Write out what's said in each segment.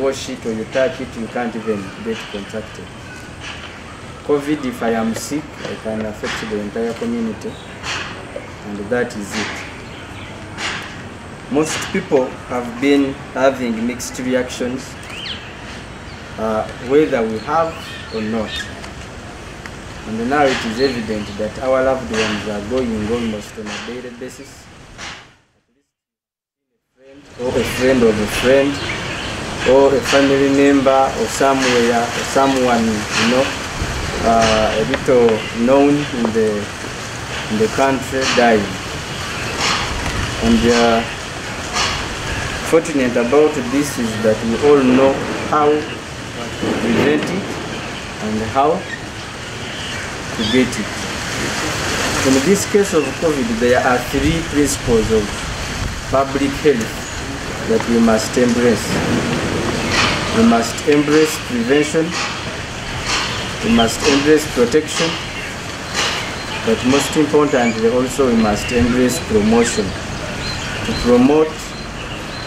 wash it or you touch it, you can't even get contracted. COVID, if I am sick, I can affect the entire community, and that is it. Most people have been having mixed reactions, whether we have or not. And now it is evident that our loved ones are going almost on a daily basis. Or a friend of a friend, or a family member, or somewhere, or someone, you know, a little known in the country dying. And fortunate about this is that we all know how to prevent it and how to get it. In this case of COVID, there are 3 principles of public health that we must embrace. We must embrace prevention, we must embrace protection, but most importantly also we must embrace promotion, to promote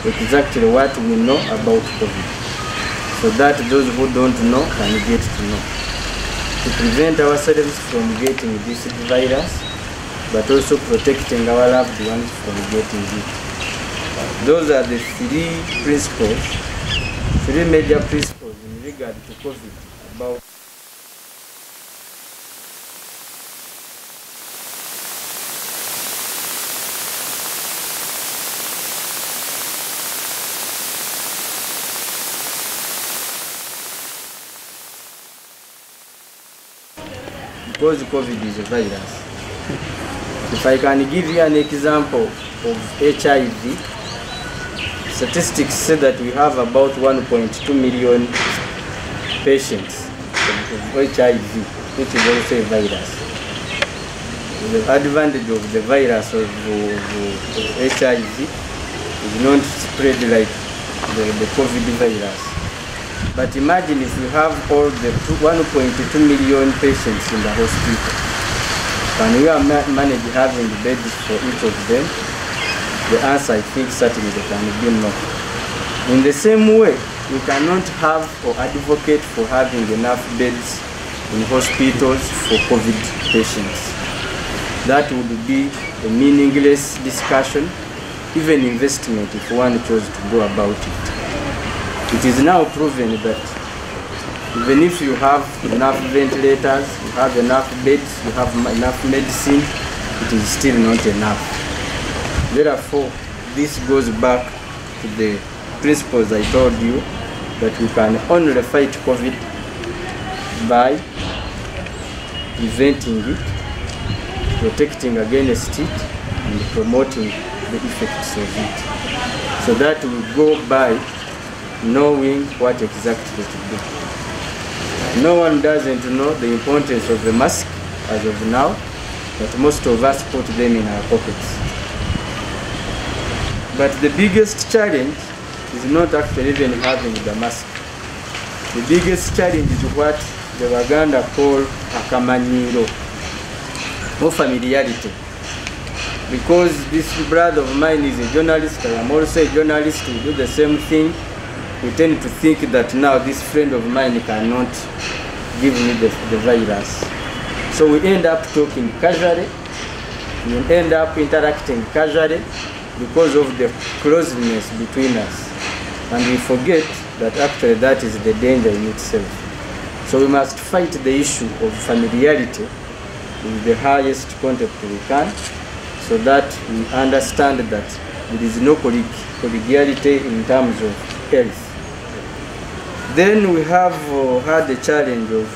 exactly what we know about COVID, so that those who don't know can get to know, to prevent ourselves from getting this virus, but also protecting our loved ones from getting it. Those are the 3 principles, 3 major principles in regard to COVID about because COVID is a virus. If I can give you an example of HIV, statistics say that we have about 1.2 million patients of HIV, which is also a virus. The advantage of the virus of HIV is not spread like the COVID virus. But imagine if you have all the 1.2 million patients in the hospital, can we manage having beds for each of them? The answer, I think, certainly can be no. In the same way, we cannot have or advocate for having enough beds in hospitals for COVID patients. That would be a meaningless discussion, even investment if one chose to go about it. It is now proven that even if you have enough ventilators, you have enough beds, you have enough medicine, it is still not enough. Therefore, this goes back to the principles I told you, that we can only fight COVID by preventing it, protecting against it, and promoting the effects of it. So that we go by knowing what exactly to do. No one doesn't know the importance of the mask as of now, but most of us put them in our pockets. But the biggest challenge is not actually even having the mask. The biggest challenge is what the Baganda call akamanyiro, or familiarity. Because this brother of mine is a journalist, I am also a journalist, we do the same thing. We tend to think that now this friend of mine cannot give me the virus. So we end up talking casually, we end up interacting casually because of the closeness between us. And we forget that actually that is the danger in itself. So we must fight the issue of familiarity with the highest contact we can, so that we understand that there is no collegiality in terms of health. Then we have had the challenge of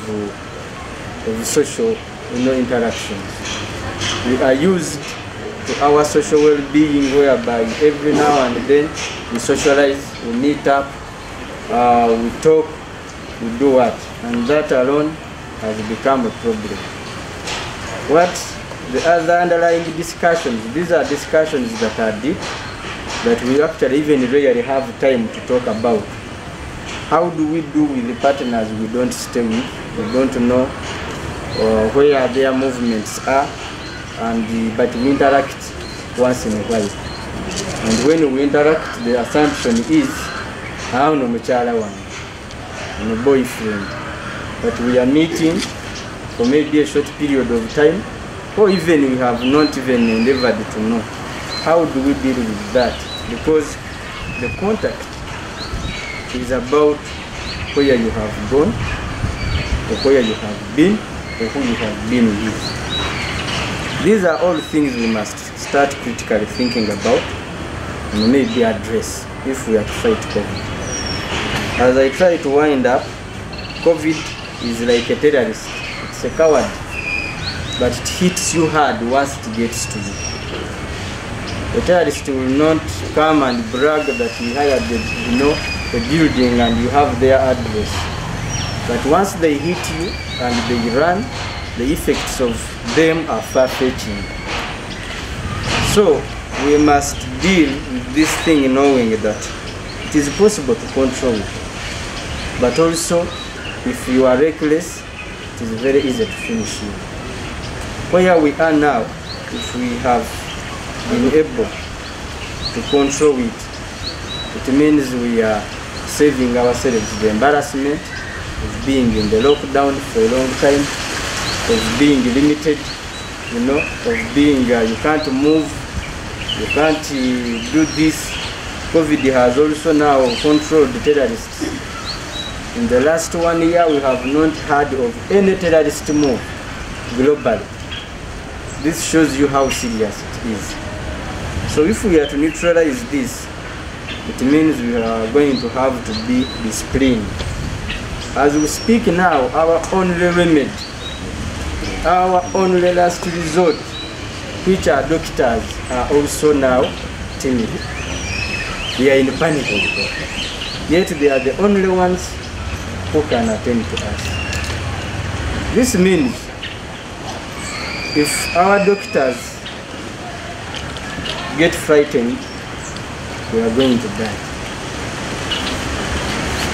social interactions. We are used to our social well-being, whereby every now and then we socialize, we meet up, we talk, we do what, and that alone has become a problem. What the other underlying discussions, these are discussions that are deep, that we actually even rarely have time to talk about. How do we do with the partners we don't stay with, we don't know where their movements are, but we interact once in a while. And when we interact, the assumption is How no muchala one, no boyfriend, but we are meeting for maybe a short period of time, or even we have not even endeavored to know. How do we deal with that? Because the contact is about where you have gone, or where you have been, or who you have been with. These are all things we must start critically thinking about and maybe address if we are to fight COVID. As I try to wind up, COVID is like a terrorist. It's a coward, but it hits you hard once it gets to you. The terrorist will not come and brag that he hired a building and you have their address. But once they hit you and they run, the effects of them are far-fetching. So we must deal with this thing knowing that it is possible to control it. But also, if you are reckless, it is very easy to finish you. Where we are now, if we have been able to control it, it means we are saving ourselves the embarrassment of being in the lockdown for a long time, of being limited, of being you can't move, you can't do this. COVID has also now controlled the terrorists. In the last 1 year, we have not heard of any terrorist move globally. This shows you how serious it is. So if we are to neutralize this, it means we are going to have to be disciplined. As we speak now, our only remedy, our only last resort, which our doctors are also now timid. They are in panic. Yet they are the only ones who can attend to us. This means if our doctors get frightened, we are going to die.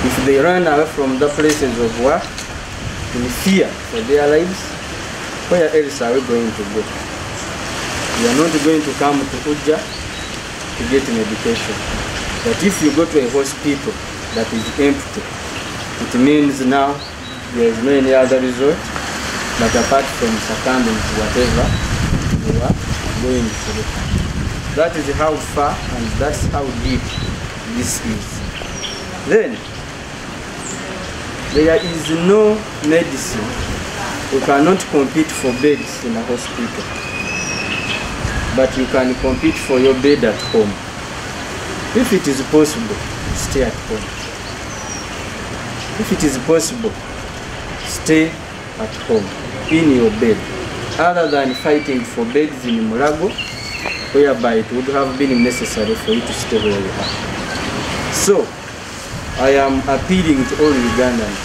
If they run away from the places of work in fear for their lives, where else are we going to go? We are not going to come to Uja to get medication. But if you go to a hospital that is empty, it means now there is no any other resort but apart from succumbing to whatever you are going through. That is how far and that's how deep this is. Then, there is no medicine. You cannot compete for beds in a hospital, but you can compete for your bed at home. If it is possible, stay at home. If it is possible, stay at home, in your bed, other than fighting for beds in Mulago, whereby it would have been necessary for you to stay where you are. So, I am appealing to all Ugandans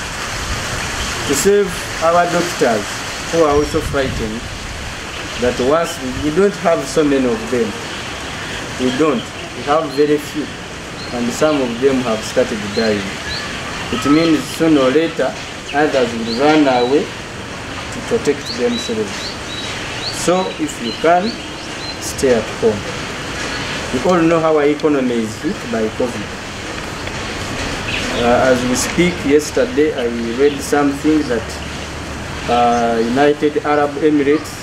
to save our doctors who are also frightened that once we don't have so many of them. We don't. We have very few, and some of them have started dying. It means sooner or later, others will run away to protect themselves. So if you can, stay at home. We all know how our economy is hit by COVID. As we speak, yesterday I read something that United Arab Emirates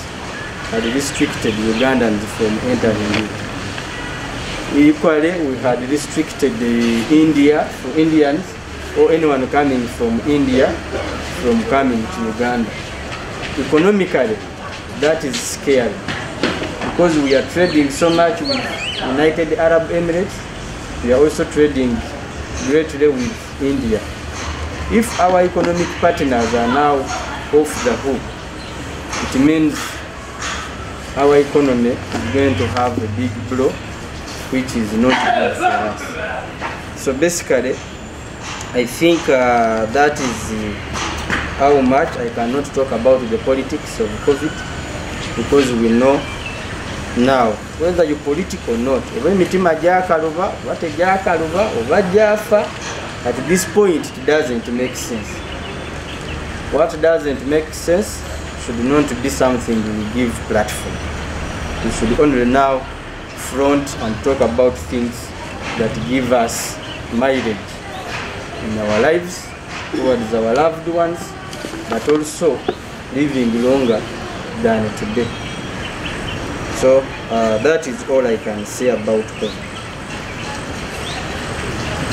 had restricted Ugandans from entering it. Equally, we had restricted India, for Indians or anyone coming from India from coming to Uganda. Economically, that is scary because we are trading so much with United Arab Emirates. We are also trading greatly with India. If our economic partners are now off the hook, it means our economy is going to have a big blow, which is not good for us. So basically, I think that is how much. I cannot talk about the politics of COVID because we know now whether you're political or not. At this point, it doesn't make sense. What doesn't make sense should not be something we give platform. We should only now front and talk about things that give us mileage in our lives towards our loved ones, but also living longer than today. So that is all I can say about COVID.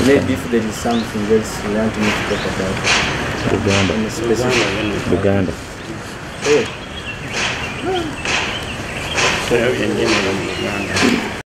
Maybe if there is something else you want me to talk about. Uganda. Hey.